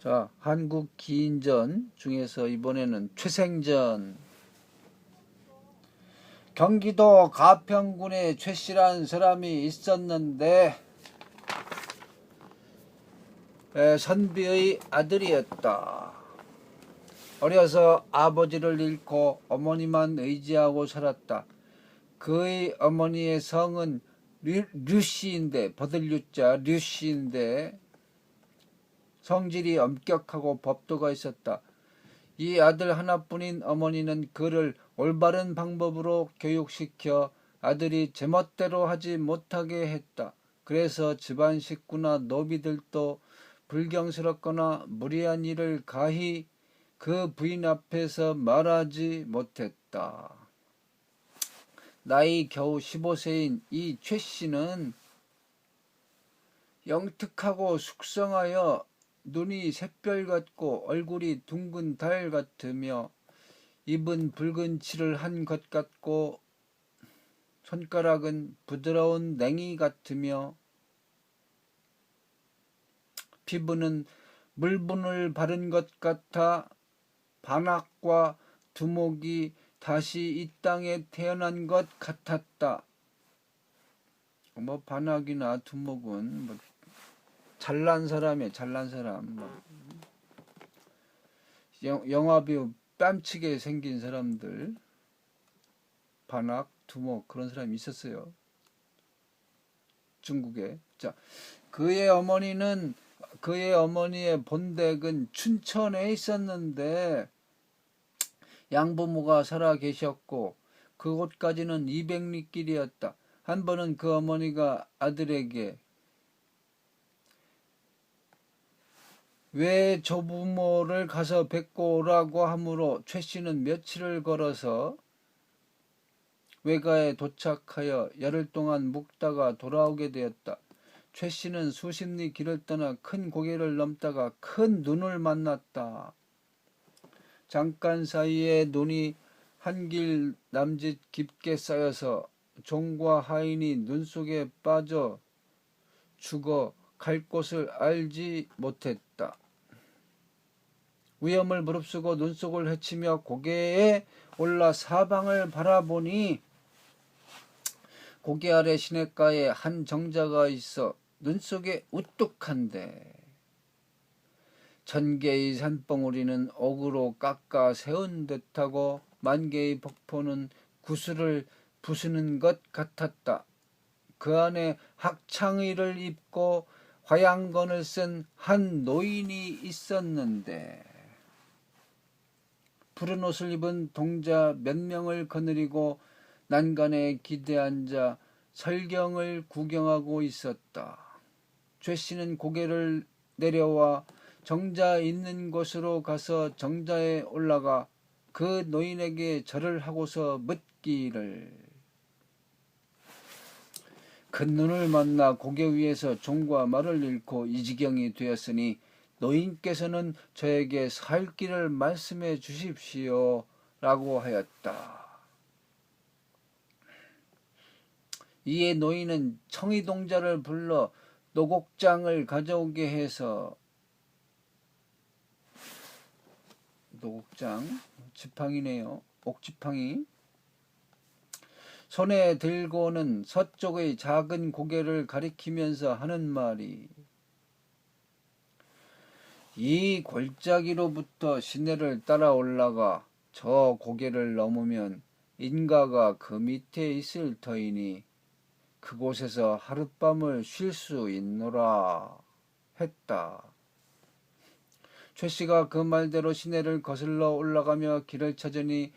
자, 한국 기인전 중에서 이번에는 최생전. 경기도 가평군에 최씨란 사람이 있었는데 선비의 아들이었다. 어려서 아버지를 잃고 어머니만 의지하고 살았다. 그의 어머니의 성은 류씨인데, 버들류자 류씨인데 성질이 엄격하고 법도가 있었다. 이 아들 하나뿐인 어머니는 그를 올바른 방법으로 교육시켜 아들이 제멋대로 하지 못하게 했다. 그래서 집안 식구나 노비들도 불경스럽거나 무리한 일을 가히 그 부인 앞에서 말하지 못했다. 나이 겨우 15세인 이 최씨는 영특하고 숙성하여 눈이 샛별 같고 얼굴이 둥근 달 같으며 입은 붉은 칠을 한 것 같고 손가락은 부드러운 냉이 같으며 피부는 물분을 바른 것 같아 반학과 두목이 다시 이 땅에 태어난 것 같았다. 뭐 반학이나 두목은 뭐 잘난 사람이에요. 잘난 사람. 영화배우 뺨치게 생긴 사람들, 반학, 두목 그런 사람이 있었어요. 중국에. 자, 그의 어머니의 본댁은 춘천에 있었는데 양부모가 살아 계셨고 그곳까지는 200리 길이었다. 한 번은 그 어머니가 아들에게 왜 조부모를 가서 뵙고 오라고 하므로 최씨는 며칠을 걸어서 외가에 도착하여 열흘 동안 묵다가 돌아오게 되었다. 최씨는 수십리 길을 떠나 큰 고개를 넘다가 큰 눈을 만났다. 잠깐 사이에 눈이 한길 남짓 깊게 쌓여서 종과 하인이 눈 속에 빠져 죽어 갈 곳을 알지 못했다. 위험을 무릅쓰고 눈속을 헤치며 고개에 올라 사방을 바라보니 고개 아래 시냇가에 한 정자가 있어 눈 속에 우뚝한데 천개의 산봉우리는 옥으로 깎아 세운 듯하고 만개의 폭포는 구슬을 부수는 것 같았다. 그 안에 학창의를 입고 화양건을 쓴 한 노인이 있었는데 푸른 옷을 입은 동자 몇 명을 거느리고 난간에 기대앉아 설경을 구경하고 있었다. 최씨는 고개를 내려와 정자 있는 곳으로 가서 정자에 올라가 그 노인에게 절을 하고서 묻기를 큰 눈을 만나 고개 위에서 종과 말을 잃고 이 지경이 되었으니 노인께서는 저에게 살 길을 말씀해 주십시오 라고 하였다. 이에 노인은 청이동자를 불러 노곡장을 가져오게 해서 노곡장 지팡이네요. 옥지팡이 손에 들고는 서쪽의 작은 고개를 가리키면서 하는 말이 이 골짜기로부터 시내를 따라 올라가 저 고개를 넘으면 인가가 그 밑에 있을 터이니 그곳에서 하룻밤을 쉴 수 있노라 했다. 최씨가 그 말대로 시내를 거슬러 올라가며 길을 찾으니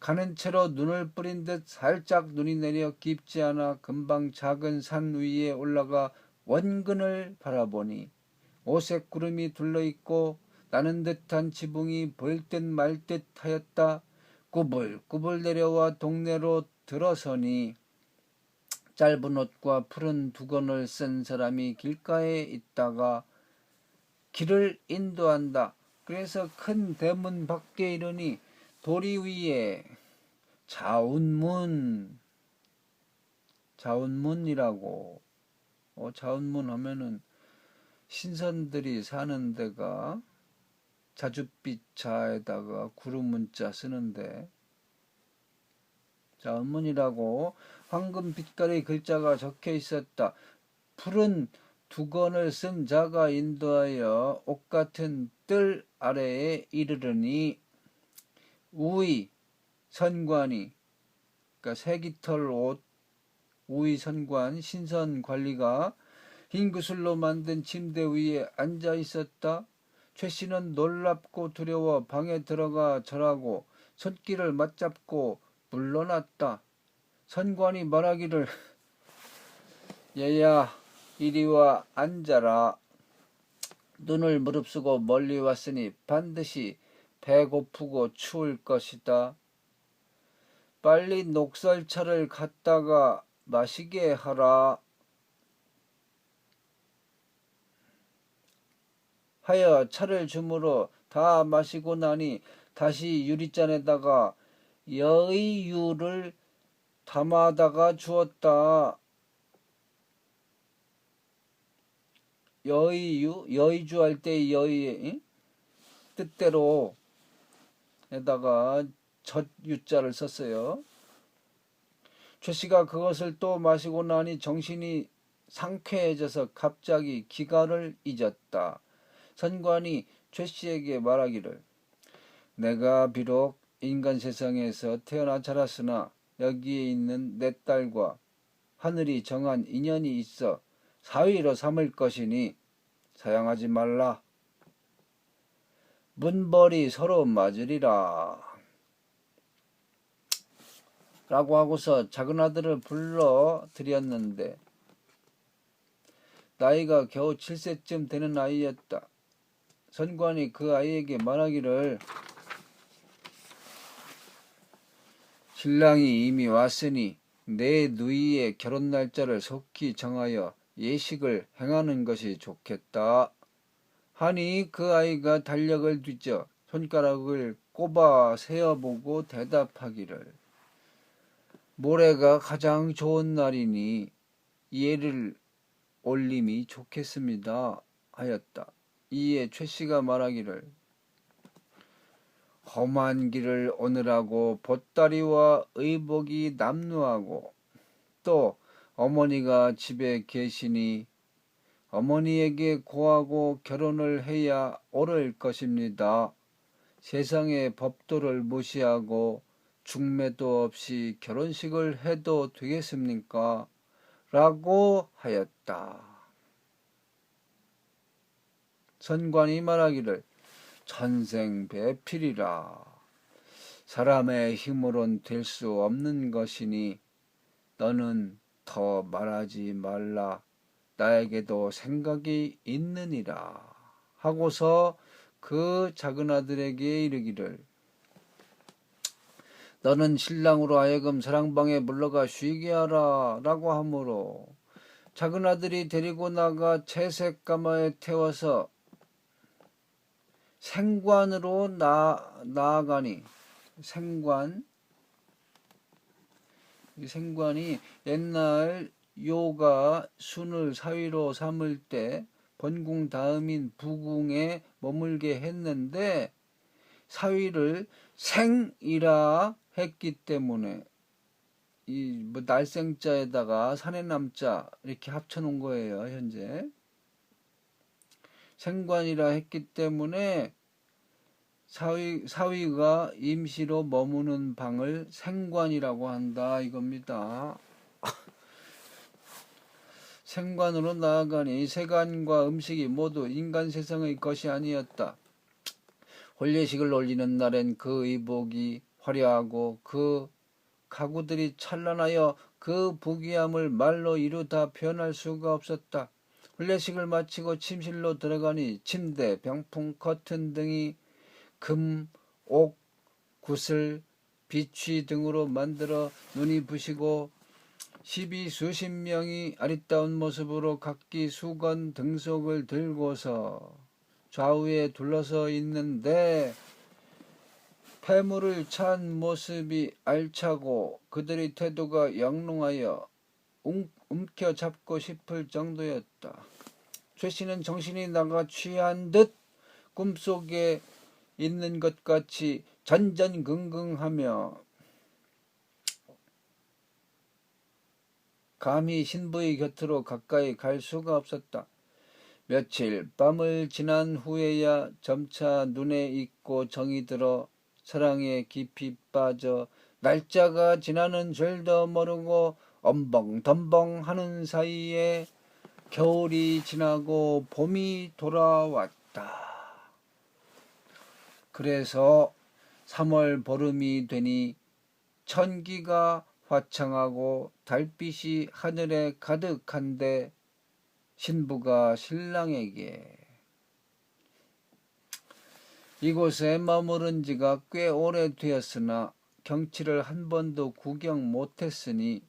가는 채로 눈을 뿌린 듯 살짝 눈이 내려 깊지 않아 금방 작은 산 위에 올라가 원근을 바라보니 오색 구름이 둘러있고 나는 듯한 지붕이 보일 듯 말 듯 하였다. 꾸불꾸불 내려와 동네로 들어서니 짧은 옷과 푸른 두건을 쓴 사람이 길가에 있다가 길을 인도한다. 그래서 큰 대문 밖에 이르니 도리 위에 자운문이라고 자운문 하면은 신선들이 사는 데가 자줏빛 자에다가 구름 문자 쓰는데, 자, 은문이라고 황금 빛깔의 글자가 적혀 있었다. 푸른 두건을 쓴 자가 인도하여 옷 같은 뜰 아래에 이르르니 우의 선관이, 그러니까 새깃털 옷, 우의 선관 신선 관리가 흰 구슬로 만든 침대 위에 앉아 있었다. 최 씨는 놀랍고 두려워 방에 들어가 절하고 손길을 맞잡고 물러났다. 선관이 말하기를 얘야 이리 와 앉아라. 눈을 무릅쓰고 멀리 왔으니 반드시 배고프고 추울 것이다. 빨리 녹살차를 갖다가 마시게 하라. 하여 차를 주므로 다 마시고 나니 다시 유리잔에다가 여의유를 담아다가 주었다. 여의유, 여의주 할 때 여의, 뜻대로 에다가 젖유자를 썼어요. 최 씨가 그것을 또 마시고 나니 정신이 상쾌해져서 갑자기 기가를 잊었다. 선관이 최 씨에게 말하기를 내가 비록 인간 세상에서 태어나 자랐으나 여기에 있는 내 딸과 하늘이 정한 인연이 있어 사위로 삼을 것이니 사양하지 말라. 문벌이 서로 맞으리라. 라고 하고서 작은 아들을 불러 드렸는데 나이가 겨우 7세쯤 되는 아이였다. 선관이 그 아이에게 말하기를 신랑이 이미 왔으니 내 누이의 결혼 날짜를 속히 정하여 예식을 행하는 것이 좋겠다. 하니 그 아이가 달력을 뒤져 손가락을 꼽아 세어보고 대답하기를 모레가 가장 좋은 날이니 예를 올림이 좋겠습니다 하였다. 이에 최 씨가 말하기를 험한 길을 오느라고 보따리와 의복이 남루하고 또 어머니가 집에 계시니 어머니에게 고하고 결혼을 해야 옳을 것입니다. 세상의 법도를 무시하고 중매도 없이 결혼식을 해도 되겠습니까? 라고 하였다. 선관이 말하기를 천생배필이라. 사람의 힘으론 될 수 없는 것이니 너는 더 말하지 말라. 나에게도 생각이 있느니라. 하고서 그 작은 아들에게 이르기를 너는 신랑으로 하여금 사랑방에 물러가 쉬게 하라. 라고 하므로 작은 아들이 데리고 나가 채색 가마에 태워서 생관으로 나아가니 생관이 옛날 요가 순을 사위로 삼을 때 본궁 다음인 부궁에 머물게 했는데 사위를 생이라 했기 때문에 이 뭐 날생자에다가 산해남자 이렇게 합쳐놓은 거예요. 현재 생관이라 했기 때문에 사위가 임시로 머무는 방을 생관이라고 한다 이겁니다. 생관으로 나아가니 세간과 음식이 모두 인간 세상의 것이 아니었다. 혼례식을 올리는 날엔 그 의복이 화려하고 그 가구들이 찬란하여 그 부귀함을 말로 이루다 표현할 수가 없었다. 혼례식을 마치고 침실로 들어가니 침대, 병풍, 커튼 등이 금, 옥, 구슬, 비취 등으로 만들어 눈이 부시고 십이 수십 명이 아리따운 모습으로 각기 수건 등속을 들고서 좌우에 둘러서 있는데 폐물을 찬 모습이 알차고 그들의 태도가 영롱하여 움켜잡고 싶을 정도였다. 최 씨는 정신이 나가 취한 듯 꿈속에 있는 것 같이 전전긍긍하며 감히 신부의 곁으로 가까이 갈 수가 없었다. 며칠 밤을 지난 후에야 점차 눈에 익고 정이 들어 사랑에 깊이 빠져 날짜가 지나는 줄도 모르고 엄벙덤벙 하는 사이에 겨울이 지나고 봄이 돌아왔다. 그래서 3월 보름이 되니 천기가 화창하고 달빛이 하늘에 가득한데 신부가 신랑에게 이곳에 머무른 지가 꽤 오래되었으나 경치를 한 번도 구경 못했으니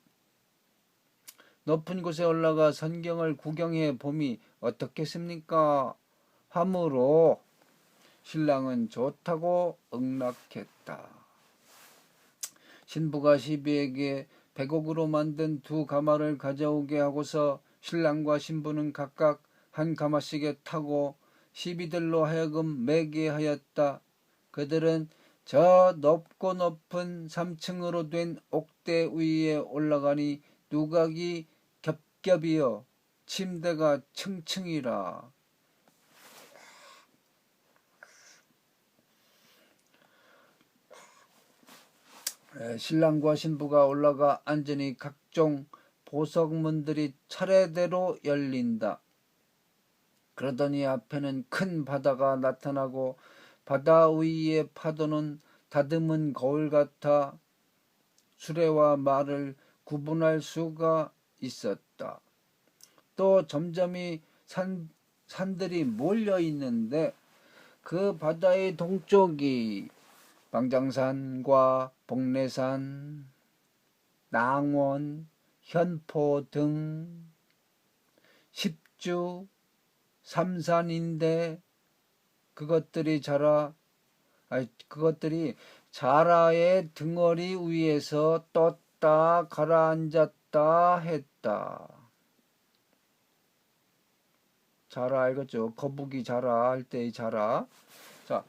높은 곳에 올라가 선경을 구경해 봄이 어떻겠습니까? 하므로 신랑은 좋다고 응낙했다. 신부가 시비에게 백옥으로 만든 2가마를 가져오게 하고서 신랑과 신부는 각각 한 가마씩에 타고 시비들로 하여금 매게 하였다. 그들은 저 높고 높은 3층으로 된 옥대 위에 올라가니 누각이 겹겹이여 침대가 층층이라. 신랑과 신부가 올라가 앉으니 각종 보석문들이 차례대로 열린다. 그러더니 앞에는 큰 바다가 나타나고 바다 위의 파도는 다듬은 거울 같아 수레와 말을 구분할 수가 있었다. 또 점점이 산들이 몰려 있는데 그 바다의 동쪽이 방장산과 복례산, 낭원, 현포 등 10주 3산인데 그것들이 자라의 등허리 위에서 떴다 가라앉았다 했다. 자라 알겠죠? 거북이 자라 할 때의 자라. 자,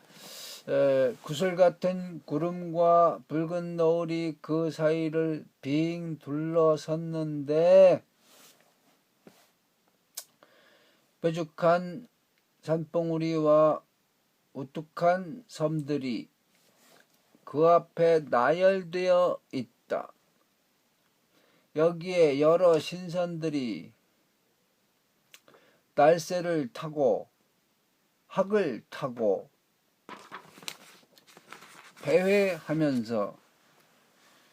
구슬 같은 구름과 붉은 너울이 그 사이를 빙 둘러섰는데 뾰족한 산봉우리와 우뚝한 섬들이 그 앞에 나열되어 있다. 여기에 여러 신선들이 날새를 타고 학을 타고 배회하면서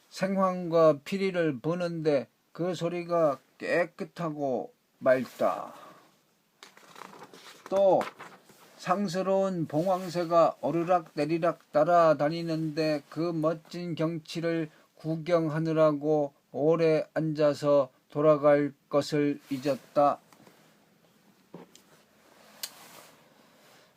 생황과 피리를 부는데 그 소리가 깨끗하고 맑다. 또 상스러운 봉황새가 오르락 내리락 날아다니는데 그 멋진 경치를 구경하느라고 오래 앉아서 돌아갈 것을 잊었다.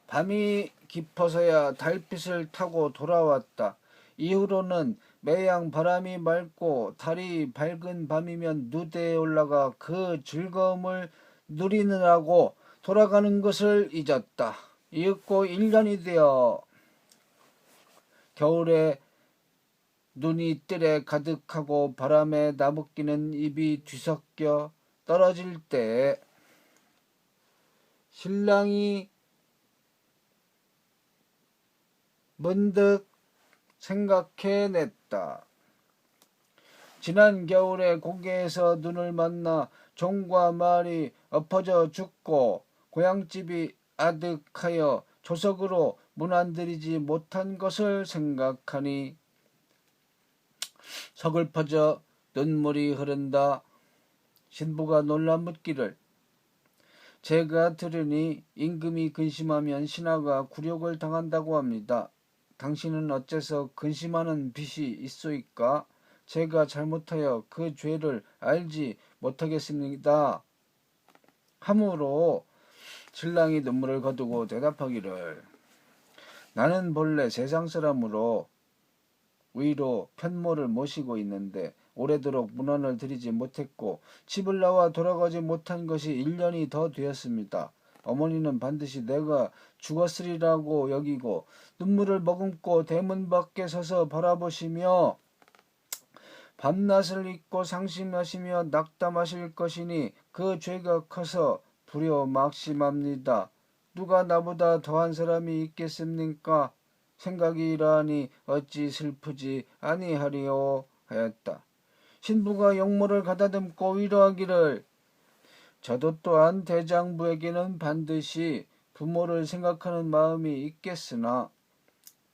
밤이 깊어서야 달빛을 타고 돌아왔다. 이후로는 매양 바람이 맑고 달이 밝은 밤이면 누대에 올라가 그 즐거움을 누리느라고 돌아가는 것을 잊었다. 이윽고 1년이 되어 겨울에 눈이 뜰에 가득하고 바람에 나부끼는 잎이 뒤섞여 떨어질 때 신랑이 문득 생각해냈다. 지난 겨울에 고개에서 눈을 만나 종과 말이 엎어져 죽고 고향집이 아득하여 조석으로 문 안 들이지 못한 것을 생각하니 서글퍼져 눈물이 흐른다. 신부가 놀라 묻기를 제가 들으니 임금이 근심하면 신하가 굴욕을 당한다고 합니다. 당신은 어째서 근심하는 빚이 있소이까? 제가 잘못하여 그 죄를 알지 못하겠습니다. 하므로 신랑이 눈물을 거두고 대답하기를 나는 본래 세상 사람으로 위로 편모를 모시고 있는데 오래도록 문안을 드리지 못했고 집을 나와 돌아가지 못한 것이 1년이 더 되었습니다. 어머니는 반드시 내가 죽었으리라고 여기고 눈물을 머금고 대문 밖에 서서 바라보시며 밤낮을 잊고 상심하시며 낙담하실 것이니 그 죄가 커서 불효 막심합니다. 누가 나보다 더한 사람이 있겠습니까? 생각이 이러하니 어찌 슬프지 아니하리요 하였다. 신부가 용모를 가다듬고 위로하기를 저도 또한 대장부에게는 반드시 부모를 생각하는 마음이 있겠으나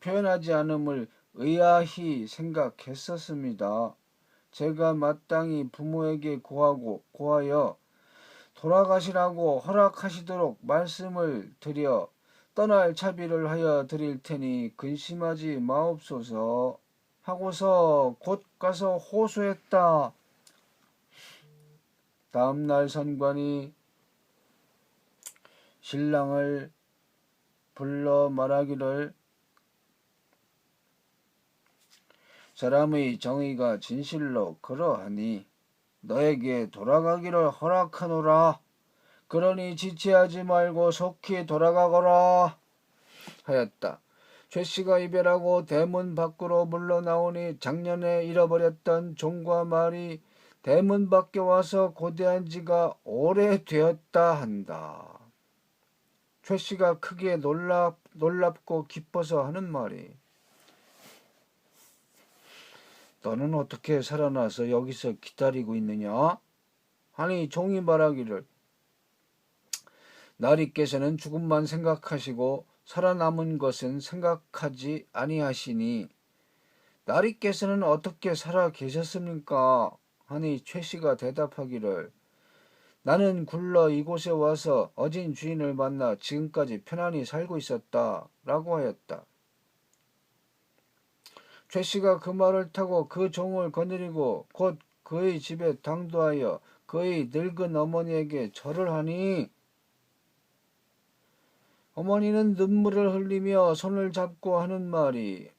표현하지 않음을 의아히 생각했었습니다. 제가 마땅히 부모에게 고하여 돌아가시라고 허락하시도록 말씀을 드려 떠날 차비를 하여 드릴 테니 근심하지 마옵소서 하고서 곧 가서 호소했다. 다음날 선관이 신랑을 불러 말하기를 사람의 정의가 진실로 그러하니 너에게 돌아가기를 허락하노라. 그러니 지체하지 말고 속히 돌아가거라 하였다. 최씨가 이별하고 대문 밖으로 물러나오니 작년에 잃어버렸던 종과 말이 대문 밖에 와서 고대한 지가 오래되었다 한다. 최씨가 크게 놀랍고 기뻐서 하는 말이 너는 어떻게 살아나서 여기서 기다리고 있느냐? 하니 종이 말하기를 나리께서는 죽음만 생각하시고 살아남은 것은 생각하지 아니하시니 나리께서는 어떻게 살아 계셨습니까? 하니 최씨가 대답하기를 나는 굴러 이곳에 와서 어진 주인을 만나 지금까지 편안히 살고 있었다 라고 하였다. 최씨가 그 말을 타고 그 종을 거느리고 곧 그의 집에 당도하여 그의 늙은 어머니에게 절을 하니 어머니는 눈물을 흘리며 손을 잡고 하는 말이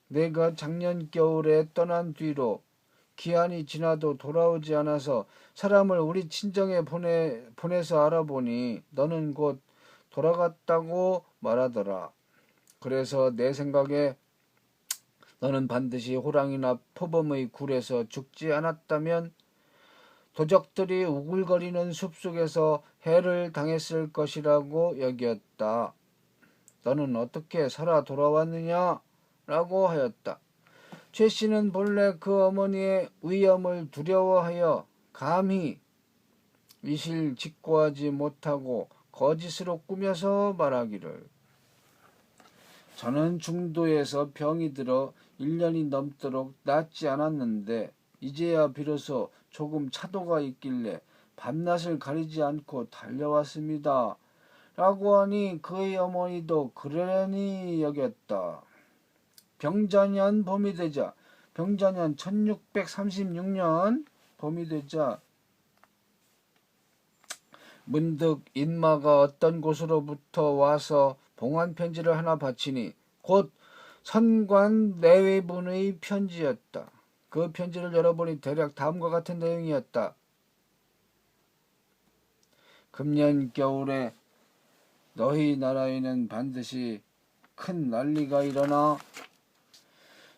내가 작년 겨울에 떠난 뒤로 기한이 지나도 돌아오지 않아서 사람을 우리 친정에 보내서 알아보니 너는 곧 돌아갔다고 말하더라. 그래서 내 생각에 너는 반드시 호랑이나 표범의 굴에서 죽지 않았다면 도적들이 우글거리는 숲속에서 해를 당했을 것이라고 여겼다. 너는 어떻게 살아 돌아왔느냐? 라고 하였다. 최씨는 본래 그 어머니의 위험을 두려워하여 감히 이실 직고하지 못하고 거짓으로 꾸며서 말하기를 저는 중도에서 병이 들어 1년이 넘도록 낫지 않았는데 이제야 비로소 조금 차도가 있길래 밤낮을 가리지 않고 달려왔습니다. 라고 하니 그의 어머니도 그러려니 여겼다. 병자년 봄이 되자 병자년 1636년 봄이 되자 문득 인마가 어떤 곳으로부터 와서 봉한 편지를 하나 바치니 곧 선관 내외분의 편지였다. 그 편지를 열어보니 대략 다음과 같은 내용이었다. 금년 겨울에 너희 나라에는 반드시 큰 난리가 일어나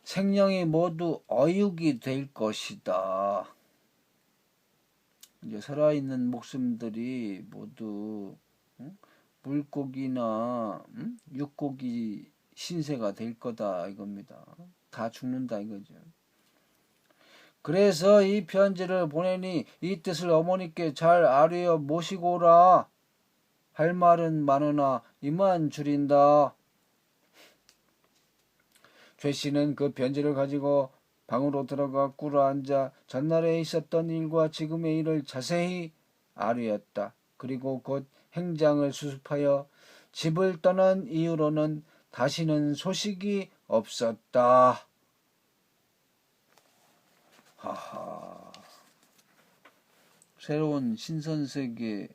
생명이 모두 어육이 될 것이다. 이제 살아있는 목숨들이 모두 물고기나 육고기 신세가 될 거다 이겁니다. 다 죽는다 이거죠. 그래서 이 편지를 보내니 이 뜻을 어머니께 잘 아뢰어 모시고 오라. 할 말은 많으나 이만 줄인다. 최씨는 그 편지를 가지고 방으로 들어가 꿇어 앉아 전날에 있었던 일과 지금의 일을 자세히 아뢰었다. 그리고 곧 행장을 수습하여 집을 떠난 이후로는 다시는 소식이 없었다. 하하. 새로운 신선세계로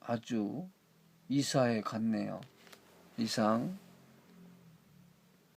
아주 이사해 갔네요. 이상